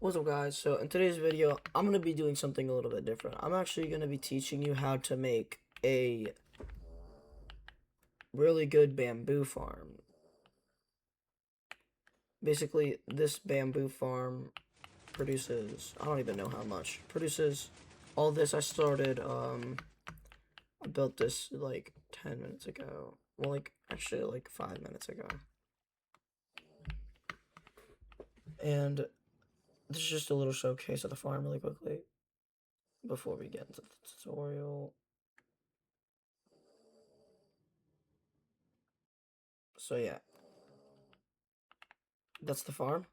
What's up, guys? So in today's video I'm going to be doing something a little bit different. I'm actually going to be teaching you how to make a really good bamboo farm. Basically, this bamboo farm produces, I don't even know how much, produces all this. I built this like 10 minutes ago. Well, actually like 5 minutes ago. And this is just a little showcase of the farm really quickly before we get into the tutorial. So yeah, that's the farm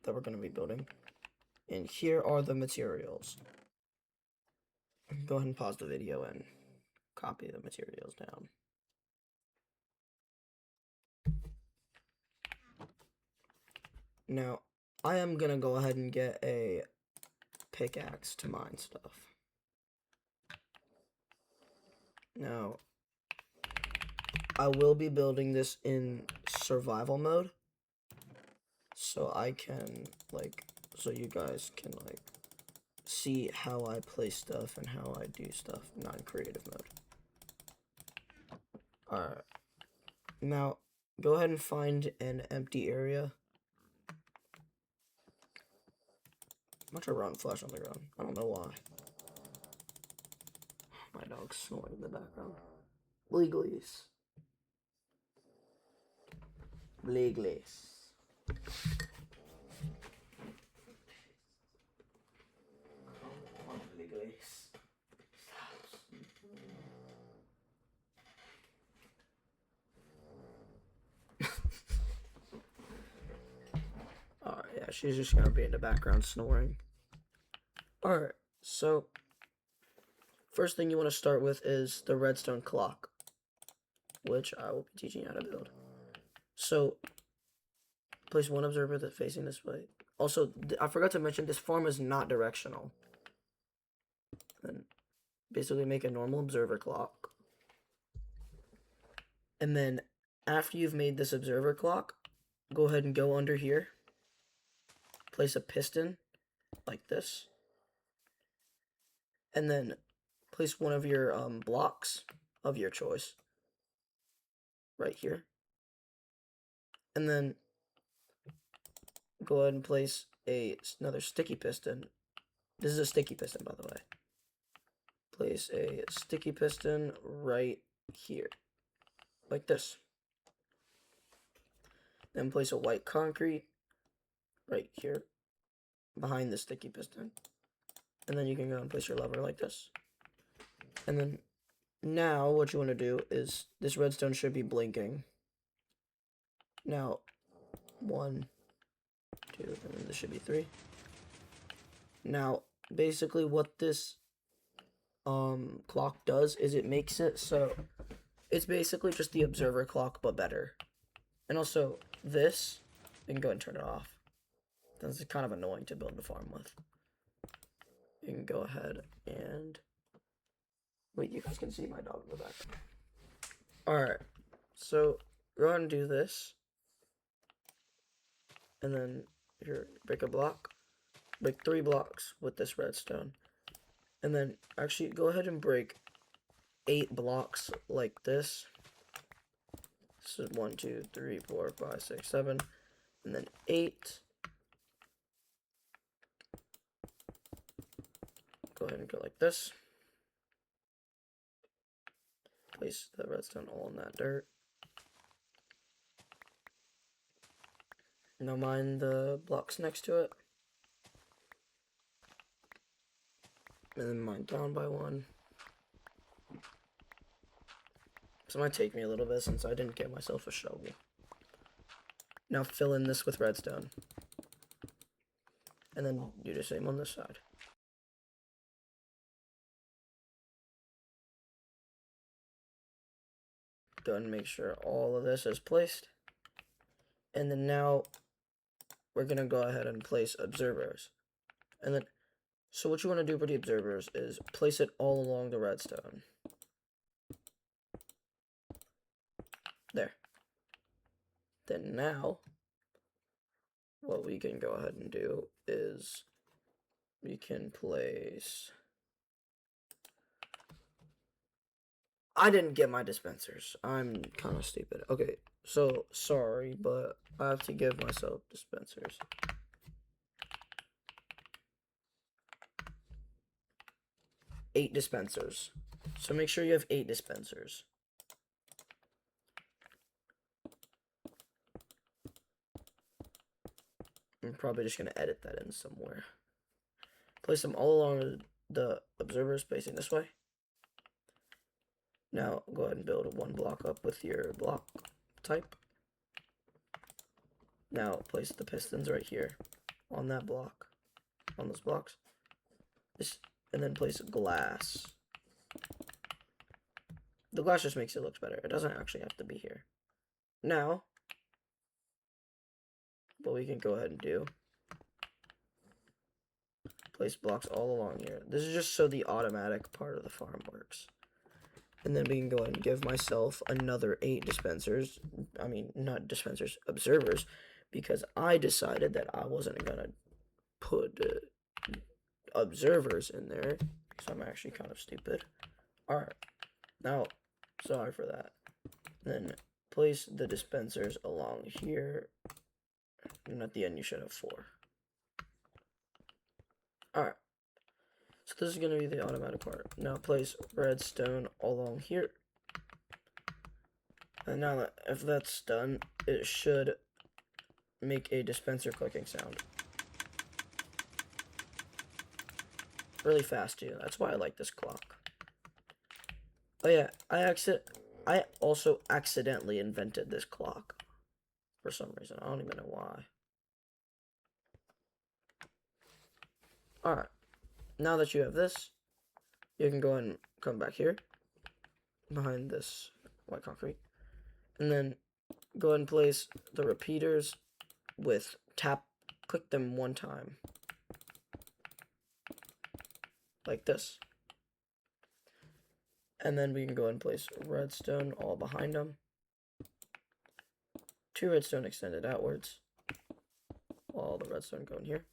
that we're going to be building. And here are the materials. Go ahead and pause the video and copy the materials down. Now, I am going to go ahead and get a pickaxe to mine stuff. Now, I will be building this in survival mode. So I can, so you guys can, see how I play stuff and how I do stuff, not in creative mode. Alright. Now, go ahead and find an empty area. I'm not sure rotten flesh on the ground. I don't know why. My dog's snoring in the background. Bleaglies. Bleaglies. Alright, yeah, she's just gonna be in the background snoring. Alright, so first thing you want to start with is the redstone clock, which I will be teaching you how to build. So place one observer that's facing this way. Also, I forgot to mention this farm is not directional. Then basically make a normal observer clock. And then after you've made this observer clock, go ahead and go under here. Place a piston like this. And then place one of your blocks of your choice right here. And then go ahead and place another sticky piston. This is a sticky piston, by the way. Place a sticky piston right here, like this. Then place a white concrete right here behind the sticky piston. And then you can go and place your lever like this. And then now what you want to do is this redstone should be blinking. Now, 1, 2, and then this should be 3. Now, basically what this clock does is it makes it so it's basically just the observer clock but better. And also this, you can go and turn it off. This is kind of annoying to build a farm with. You can go ahead and wait, you guys can see my dog in the back. Alright, so go ahead and do this. And then here, break a block. Break 3 blocks with this redstone. And then actually go ahead and break 8 blocks like this. So 1, 2, 3, 4, 5, 6, 7, and then 8. Go ahead and go like this. Place the redstone all in that dirt. Now mine the blocks next to it. And then mine down by 1. This might take me a little bit since I didn't get myself a shovel. Now fill in this with redstone. And then do the same on this side. Go ahead and make sure all of this is placed. And then now we're going to go ahead and place observers. And then, so what you want to do for the observers is place it all along the redstone. There. Then now, what we can go ahead and do is we can place... I didn't get my dispensers. I'm kind of stupid. Okay, so sorry, but I have to give myself dispensers. Eight dispensers. So make sure you have 8 dispensers. I'm probably just going to edit that in somewhere. Place them all along the observer spacing this way. Now go ahead and build 1 block up with your block type. Now place the pistons right here on that block, on those blocks. And then place glass. The glass just makes it look better. It doesn't actually have to be here. Now, what we can go ahead and do, place blocks all along here. This is just so the automatic part of the farm works. And then we can go ahead and give myself another 8 dispensers. I mean, not dispensers, observers. Because I decided that I wasn't going to put observers in there. Because I'm actually kind of stupid. Alright. Now, sorry for that. Then place the dispensers along here. And at the end you should have 4. Alright. So this is going to be the automatic part. Now place redstone along here. And now that, if that's done, it should make a dispenser clicking sound. Really fast too. That's why I like this clock. Oh yeah, I also accidentally invented this clock. For some reason. I don't even know why. Alright. Now that you have this, you can go ahead and come back here. Behind this white concrete. And then go ahead and place the repeaters with click them 1 time. Like this. And then we can go ahead and place redstone all behind them. 2 redstone extended outwards. All the redstone going here.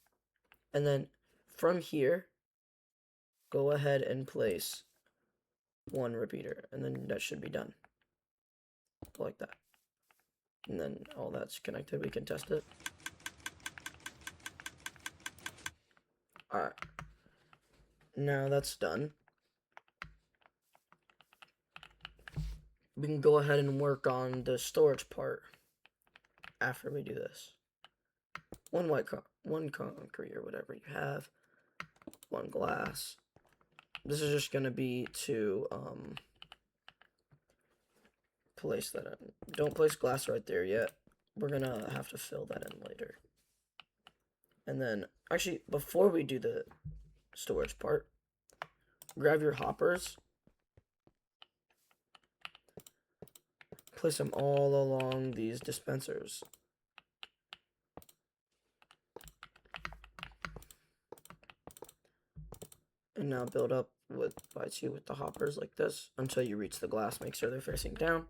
And then from here, go ahead and place 1 repeater. And then that should be done. Like that. And then all that's connected, we can test it. Alright. Now that's done. We can go ahead and work on the storage part after we do this. 1 concrete or whatever you have. 1 glass. This is just going to be to place that in. Don't place glass right there yet. We're going to have to fill that in later. And then, actually, before we do the storage part, grab your hoppers. Place them all along these dispensers. And now build up by 2 with the hoppers like this until you reach the glass. Make sure they're facing down.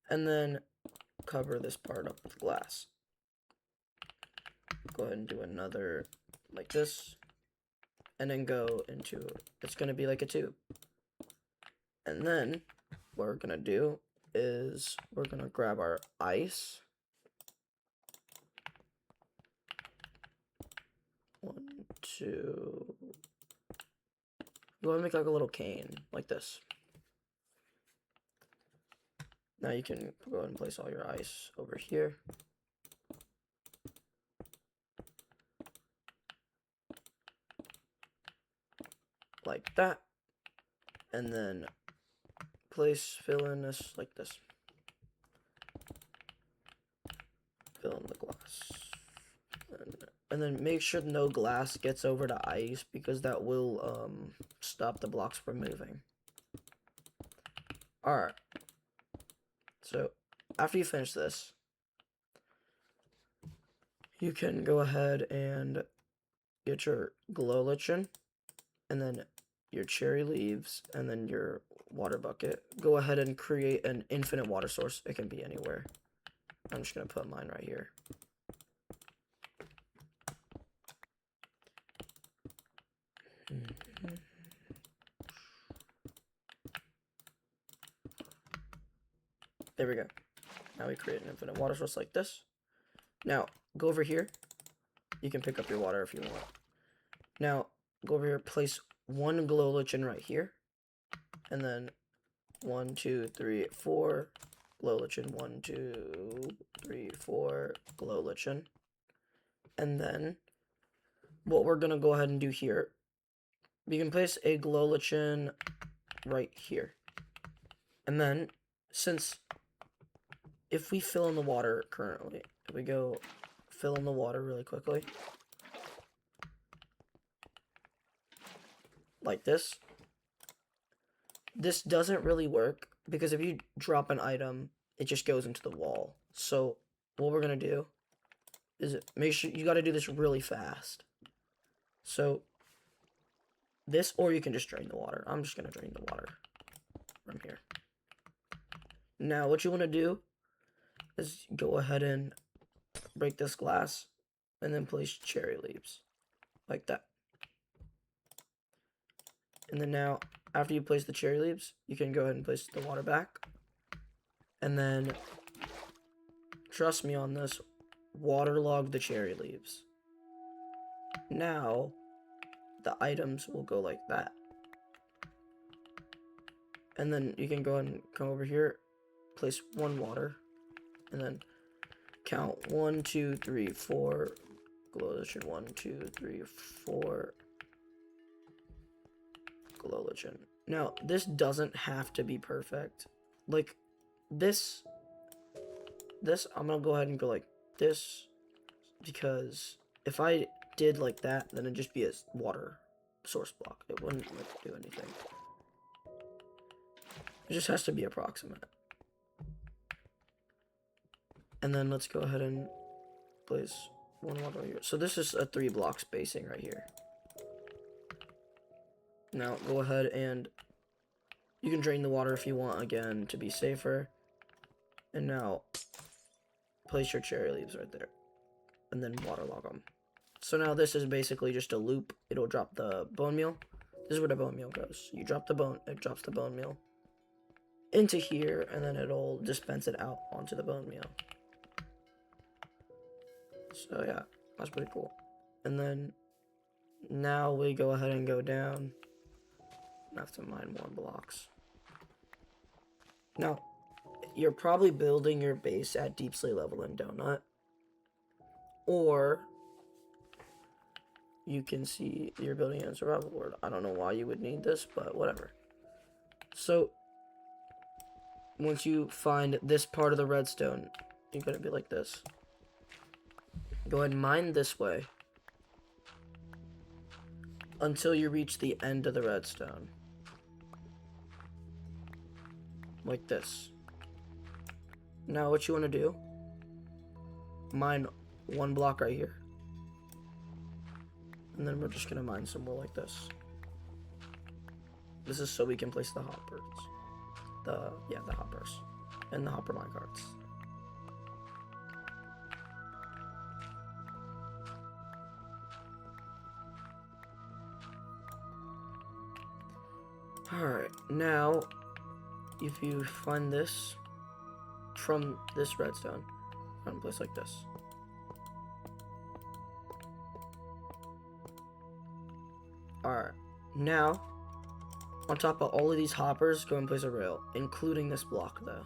And then cover this part up with glass. Go ahead and do another like this. And then go into, it's going to be like a tube. And then what we're going to do is we're going to grab our ice. 1, 2. You want to make like a little cane, like this. Now you can go ahead and place all your ice over here. Like that. And then fill in this like this. Fill in the glass. And then make sure no glass gets over to ice because that will stop the blocks from moving. Alright. So after you finish this, you can go ahead and get your glow lichen and then your cherry leaves and then your water bucket. Go ahead and create an infinite water source. It can be anywhere. I'm just going to put mine right here. There we go. Now we create an infinite water source like this. Now, go over here. You can pick up your water if you want. Now, go over here, place one glow lichen right here. And then 1, 2, 3, 4 glow lichen. 1, 2, 3, 4 glow lichen. And then, what we're going to go ahead and do here, we can place a glow lichen right here. And then, since if we fill in the water currently, if we go fill in the water really quickly, like this doesn't really work, because if you drop an item, it just goes into the wall. So what we're going to do is make sure you got to do this really fast. So this, or you can just drain the water. I'm just going to drain the water from here. Now what you want to do is go ahead and break this glass and then place cherry leaves like that. And then now, after you place the cherry leaves, you can go ahead and place the water back. And then, trust me on this, waterlog the cherry leaves. Now, the items will go like that. And then you can go ahead and come over here, place one water, and then count 1, 2, 3, 4, glow lichen, 1, 2, 3, 4, glow lichen. Now, this doesn't have to be perfect. Like, this, I'm gonna go ahead and go like this, because if I did like that, then it'd just be a water source block. It wouldn't like, do anything. It just has to be approximate. And then let's go ahead and place one water here. So this is a 3 block spacing right here. Now go ahead and you can drain the water if you want, again, to be safer. And now place your cherry leaves right there, and then waterlog them. So now this is basically just a loop. It'll drop the bone meal. This is where the bone meal goes. You drop the bone, it drops the bone meal into here, and then it'll dispense it out onto the bone meal. So yeah, that's pretty cool. And then now we go ahead and go down. I have to mine more blocks. Now, you're probably building your base at deep slate level in Donut. Or you can see you're building in survival world. I don't know why you would need this, but whatever. So, once you find this part of the redstone, you're going to be like this. Go ahead and mine this way until you reach the end of the redstone. Like this. Now what you want to do, mine one block right here. And then we're just going to mine some more like this. This is so we can place the hoppers. The hoppers. And the hopper minecarts. Alright, now, if you find this from this redstone, find a place like this. Alright, now, on top of all of these hoppers, go and place a rail, including this block, though.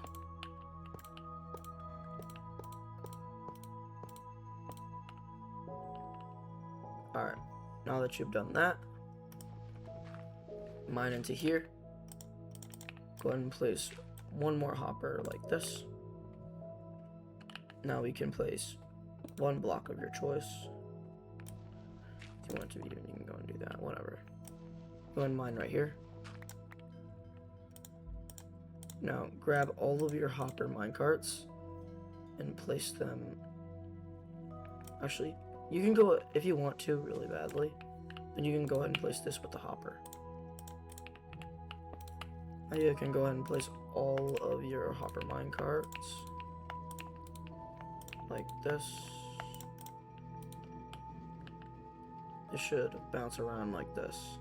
Alright, now that you've done that, mine into here. Go ahead and place one more hopper like this. Now we can place one block of your choice. If you want it to be even, you can go and do that, whatever. Go ahead and mine right here. Now grab all of your hopper minecarts and place them. Actually, you can go, if you want to really badly, then you can go ahead and place this with the hopper. Now you can go ahead and place all of your hopper minecarts like this. It should bounce around like this.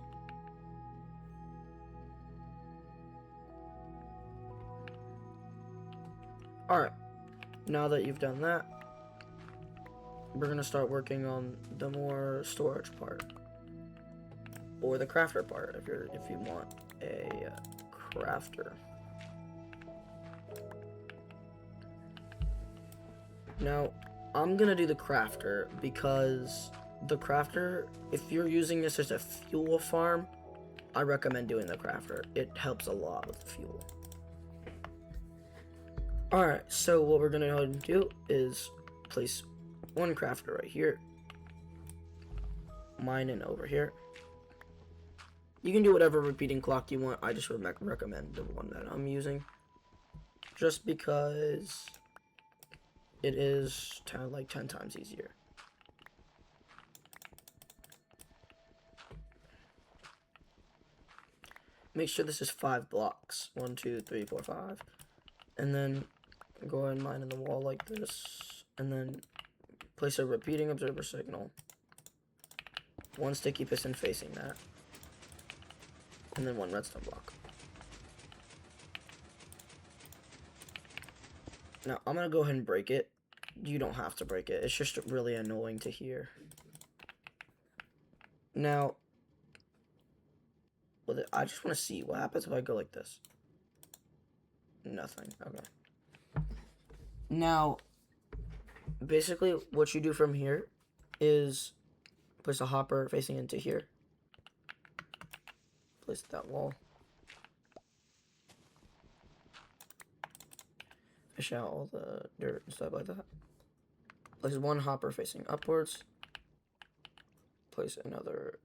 now that you've done that, we're going to start working on the more storage part. Or the crafter part, if you want a crafter. Now, I'm gonna do the crafter because the crafter, if you're using this as a fuel farm, I recommend doing the crafter. It helps a lot with fuel. Alright, so what we're gonna go ahead and do is place one crafter right here, mine in over here. You can do whatever repeating clock you want. I just would recommend the one that I'm using, just because it is like 10 times easier. Make sure this is 5 blocks. 1, 2, 3, 4, 5. And then go ahead and mine in the wall like this. And then place a repeating observer signal. One sticky piston facing that. And then one redstone block. Now, I'm going to go ahead and break it. You don't have to break it. It's just really annoying to hear. Now, well, I just want to see what happens if I go like this. Nothing. Okay. Now, basically, what you do from here is place a hopper facing into here. Place that wall. Fish out all the dirt and stuff like that. Place one hopper facing upwards. Place another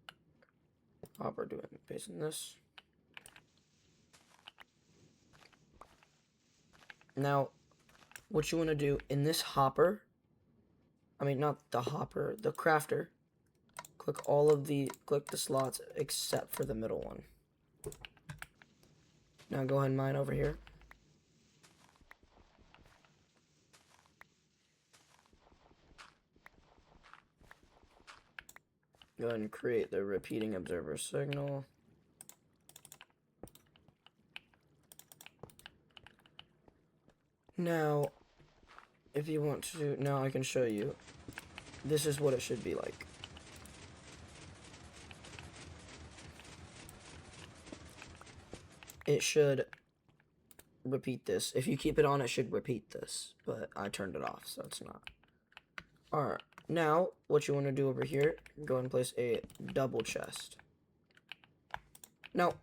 hopper facing this. Now, what you want to do in this hopper, I mean not the hopper, the crafter, click the slots except for the middle one. Now go ahead and mine over here. Go ahead and create the repeating observer signal. Now, if you want to, now I can show you. This is what it should be like. It should repeat this. If you keep it on, it should repeat this. But I turned it off, so it's not. Alright, now what you want to do over here, go and place a double chest. Now,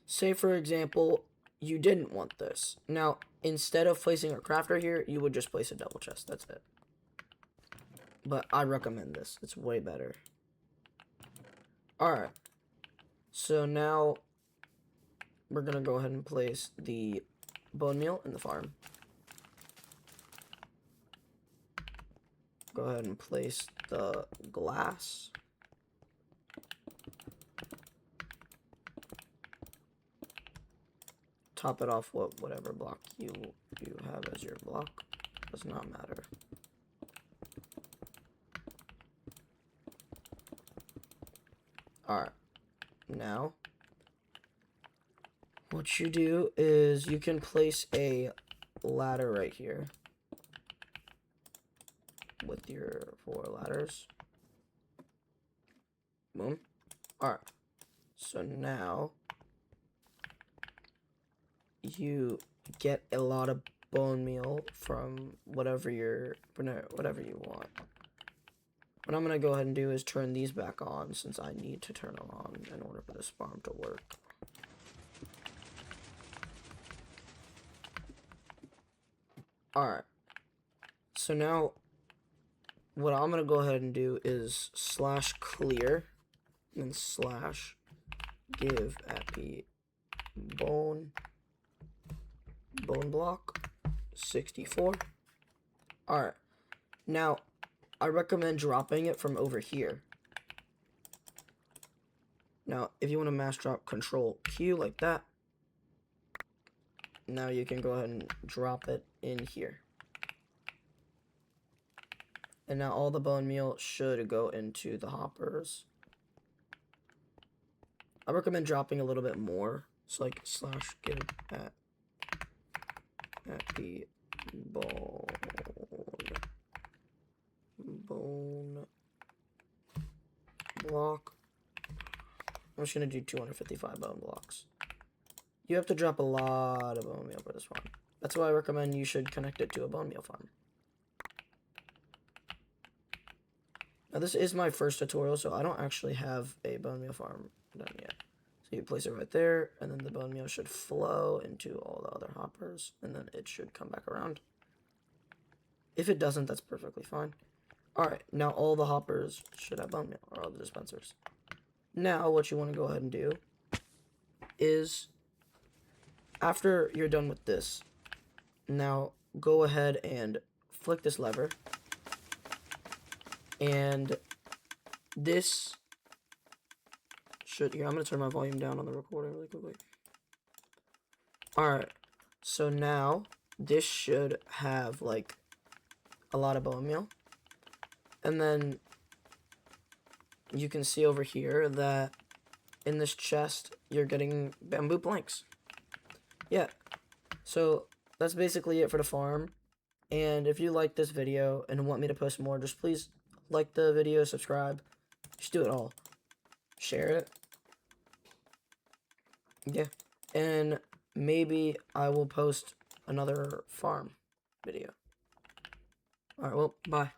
say for example, you didn't want this. Now, instead of placing a crafter here, you would just place a double chest. That's it. But I recommend this. It's way better. Alright. So now we're going to go ahead and place the bone meal in the farm. Go ahead and place the glass. Top it off with whatever block you have as your block. Does not matter. Alright. Now, what you do is you can place a ladder right here with your 4 ladders. Boom. Alright. So now you get a lot of bone meal from whatever you want. What I'm going to go ahead and do is turn these back on, since I need to turn them on in order for this farm to work. Alright. So now, what I'm going to go ahead and do is /clear, and then /give epi bone block 64. Alright. Now, I recommend dropping it from over here. Now, if you want to mass drop, Control Q like that. Now you can go ahead and drop it in here. And now all the bone meal should go into the hoppers. I recommend dropping a little bit more. So like /give at the bone bone block. I'm just gonna do 255 bone blocks. You have to drop a lot of bone meal for this farm. That's why I recommend you should connect it to a bone meal farm. Now this is my first tutorial, so I don't actually have a bone meal farm done yet. So you place it right there, and then the bone meal should flow into all the other hoppers, and then it should come back around. If it doesn't, that's perfectly fine. Alright, now all the hoppers should have bone meal, or all the dispensers. Now what you want to go ahead and do is, after you're done with this, now go ahead and flick this lever, and this should, here, I'm going to turn my volume down on the recording really quickly. Alright, so now this should have like a lot of bone meal, and then you can see over here that in this chest you're getting bamboo planks. Yeah, so that's basically it for the farm. And if you like this video and want me to post more, just please like the video, subscribe, just do it all. Share it. Yeah. And maybe I will post another farm video. Alright, well, bye.